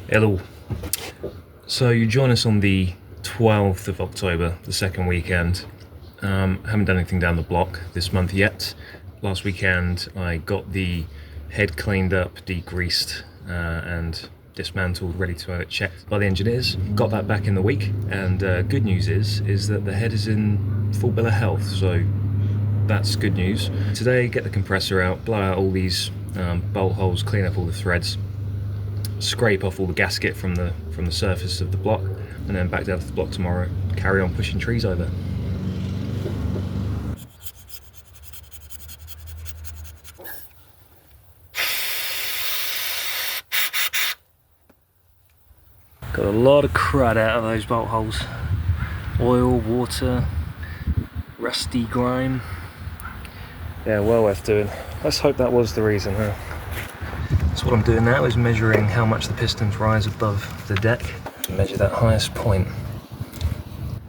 Hello. So you join us on the 12th of October, the second weekend. Haven't done anything down the block this month yet. Last weekend I got the head cleaned up, degreased and dismantled, ready to have it checked by the engineers. Got that back in the week, and good news is that the head is in full bill of health, so that's good news. Today, get the compressor out, blow out all these bolt holes, clean up all the threads, scrape off all the gasket from the surface of the block, and then back down to the block tomorrow, carry on pushing trees over. Got a lot of crud out of those bolt holes. Oil, water, rusty grime. Yeah, well worth doing. Let's hope that was the reason, huh? So what I'm doing now is measuring how much the pistons rise above the deck. Measure that highest point.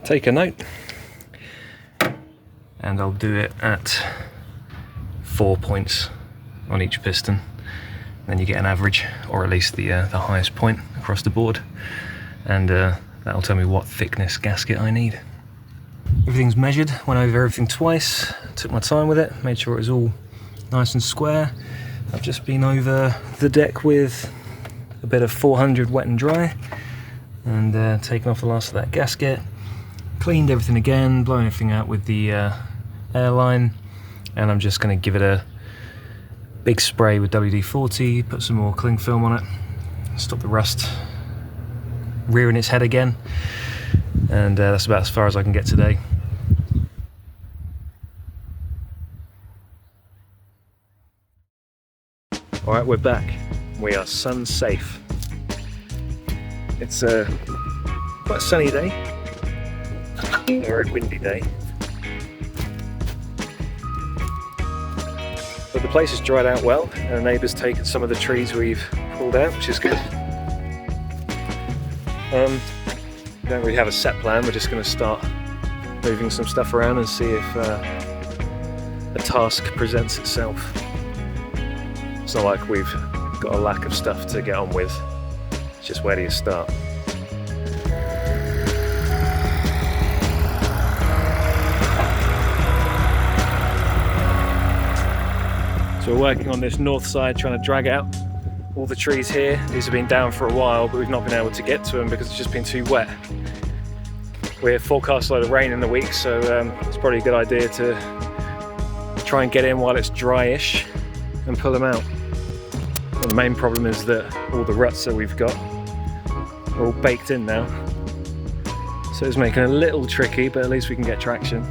Take a note. And I'll do it at 4 points on each piston. Then you get an average, or at least the highest point across the board. And that'll tell me what thickness gasket I need. Everything's measured, went over everything twice, took my time with it, made sure it was all nice and square. I've just been over the deck with a bit of 400 wet and dry, and taken off the last of that gasket, cleaned everything again, blown everything out with the airline, and I'm just going to give it a big spray with WD-40, put some more cling film on it, stop the rust rearing its head again, and that's about as far as I can get today. Alright, we're back. We are sun safe. It's quite a sunny day, a very windy day. But the place has dried out well, and the neighbour's taken some of the trees we've pulled out, which is good. We don't really have a set plan, we're just going to start moving some stuff around and see if a task presents itself. It's not like we've got a lack of stuff to get on with, it's just where do you start? So we're working on this north side, trying to drag out all the trees here. These have been down for a while, but we've not been able to get to them because it's just been too wet. We're forecast a lot of rain in the week, so it's probably a good idea to try and get in while it's dryish and pull them out. And the main problem is that all the ruts that we've got are all baked in now. So it's making it a little tricky, but at least we can get traction.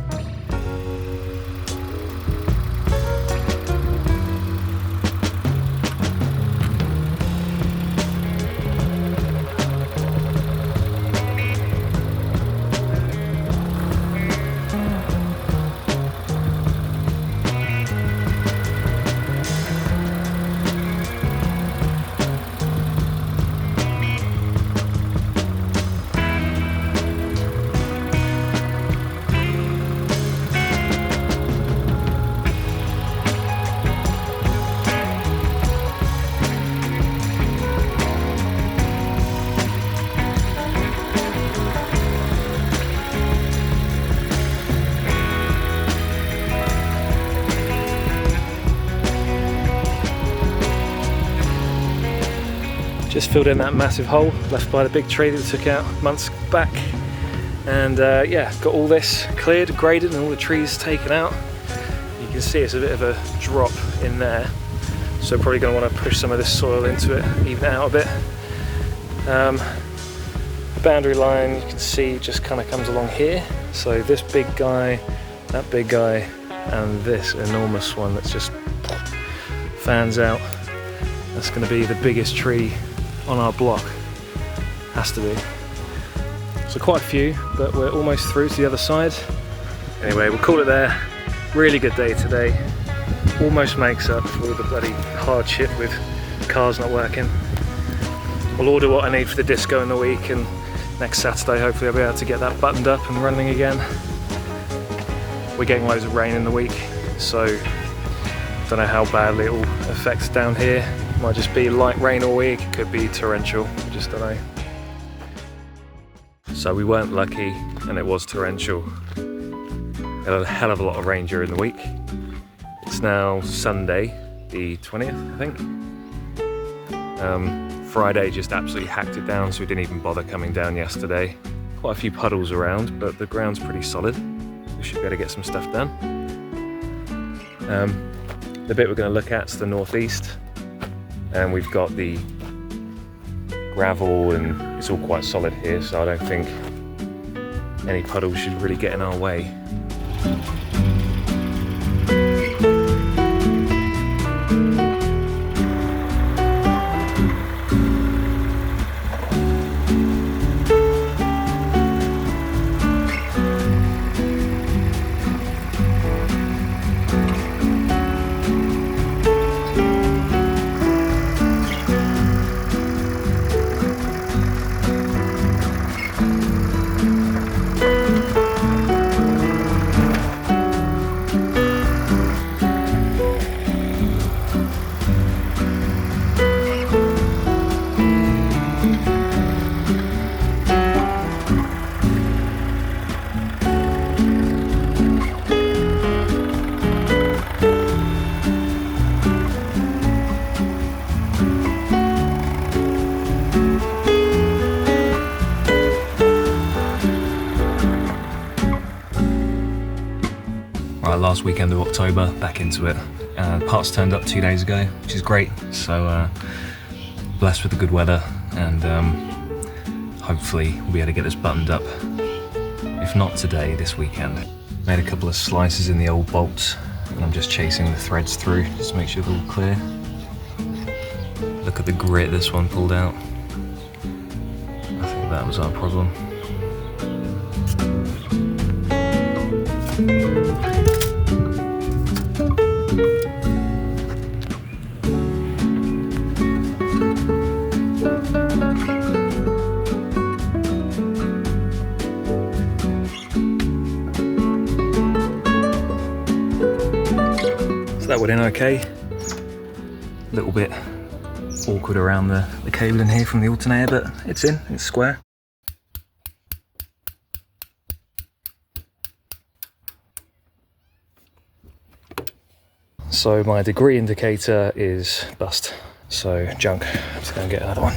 Just filled in that massive hole left by the big tree that we took out months back, and yeah, got all this cleared, graded, and all the trees taken out. You can see it's a bit of a drop in there, so probably going to want to push some of this soil into it, even it out a bit. The boundary line, you can see, just kind of comes along here, so this big guy, that big guy, and this enormous one that's just fans out, that's going to be the biggest tree on our block, has to be. So quite a few, but we're almost through to the other side. Anyway, we'll call it there. Really good day today. Almost makes up for all the bloody hardship with cars not working. We'll order what I need for the disco in the week, and next Saturday hopefully I'll be able to get that buttoned up and running again. We're getting loads of rain in the week, so don't know how badly it will affect down here. Might just be light rain all week, it could be torrential, I just don't know. So we weren't lucky and it was torrential. We had a hell of a lot of rain during the week. It's now Sunday, the 20th, I think. Friday just absolutely hacked it down, so we didn't even bother coming down yesterday. Quite a few puddles around, but the ground's pretty solid. We should be able to get some stuff done. The bit we're going to look at is the northeast, and we've got the gravel and it's all quite solid here, so I don't think any puddles should really get in our way. Last weekend of October, back into it. Parts turned up 2 days ago, which is great. So blessed with the good weather, and hopefully we'll be able to get this buttoned up. If not today, this weekend. Made a couple of slices in the old bolts, and I'm just chasing the threads through just to make sure they're all clear. Look at the grit this one pulled out. I think that was our problem. So that went in okay. A little bit awkward around the cable in here from the alternator, but it's in, it's square. So my degree indicator is bust, so junk. Let's go and get another one.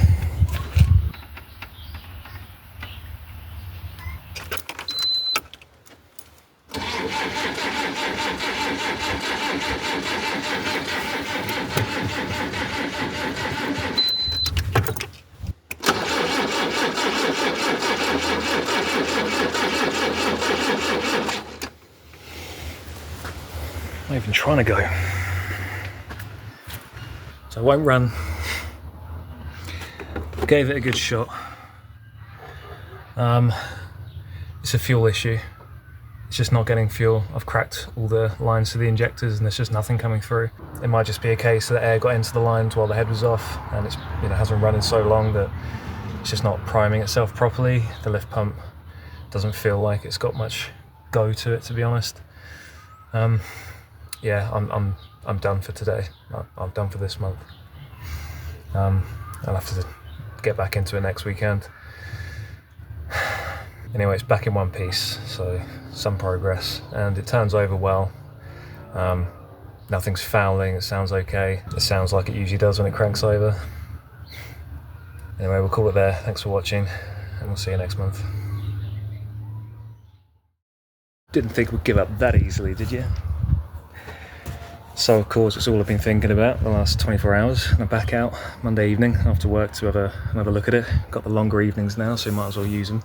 Not even trying to go. So I won't run. Gave it a good shot. It's a fuel issue. It's just not getting fuel. I've cracked all the lines to the injectors and there's just nothing coming through. It might just be a case that air got into the lines while the head was off, and it's, you know, hasn't run in so long that it's just not priming itself properly. The lift pump doesn't feel like it's got much go to it, to be honest. Yeah, I'm done for today. I'm done for this month. I'll have to get back into it next weekend. Anyway, it's back in one piece, so some progress, and it turns over well. Nothing's fouling, it sounds okay. It sounds like it usually does when it cranks over. Anyway, we'll call it there. Thanks for watching, and we'll see you next month. Didn't think we'd give up that easily, did you? So of course it's all I've been thinking about the last 24 hours. I'm back out Monday evening after work to have another look at it. Got the longer evenings now, so you might as well use them.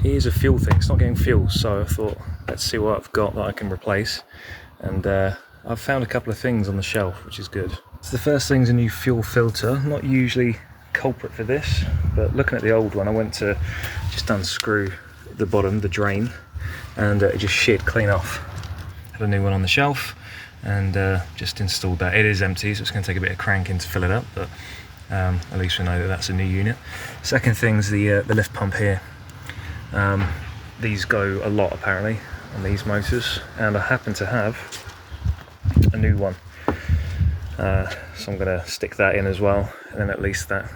It is a fuel thing, it's not getting fuel, so I thought let's see what I've got that I can replace. And I've found a couple of things on the shelf, which is good. So the first thing's a new fuel filter. Not usually culprit for this, but looking at the old one, I went to just unscrew the bottom, the drain, and it just sheared clean off. Had a new one on the shelf, and just installed that. It is empty, so it's going to take a bit of cranking to fill it up, but at least we know that that's a new unit. Second thing's the lift pump here. These go a lot apparently on these motors, and I happen to have a new one. So I'm going to stick that in as well, and then at least that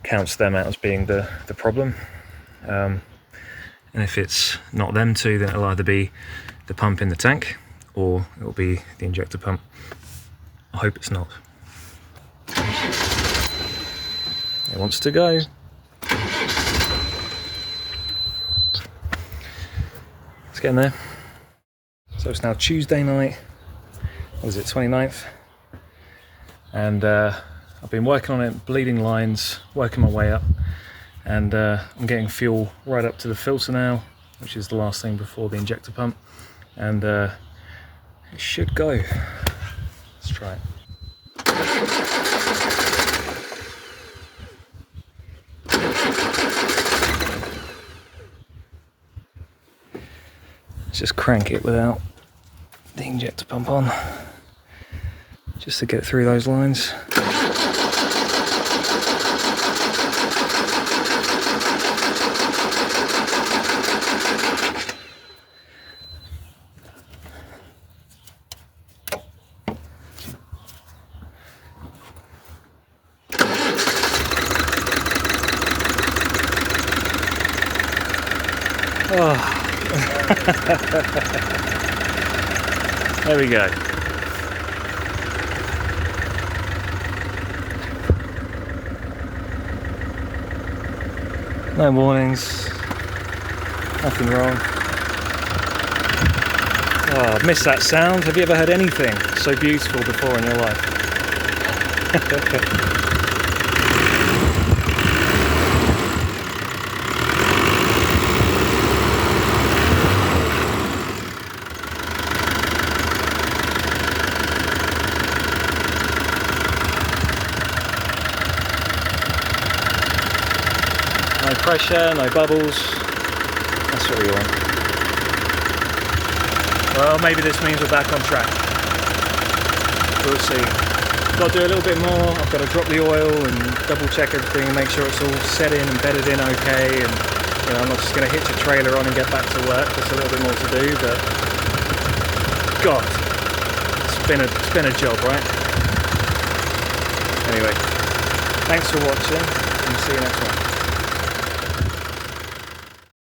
counts them out as being the problem. And if it's not them two, then it'll either be the pump in the tank or it'll be the injector pump. I hope it's not. It wants to go. It's getting there. So it's now Tuesday night. What is it, 29th? And I've been working on it, bleeding lines, working my way up. And I'm getting fuel right up to the filter now, which is the last thing before the injector pump. And it should go. Let's try it. Let's just crank it without the injector pump on, just to get through those lines. Oh. There we go. No warnings, nothing wrong. Oh, I miss that sound. Have you ever heard anything so beautiful before in your life? No pressure, no bubbles. That's what we want. Well, maybe this means we're back on track. We'll see. Got to do a little bit more. I've got to drop the oil and double check everything and make sure it's all set in and bedded in okay. And you know, I'm not just going to hitch a trailer on and get back to work. There's a little bit more to do, but God, it's been a job, right? Anyway, thanks for watching and see you next one.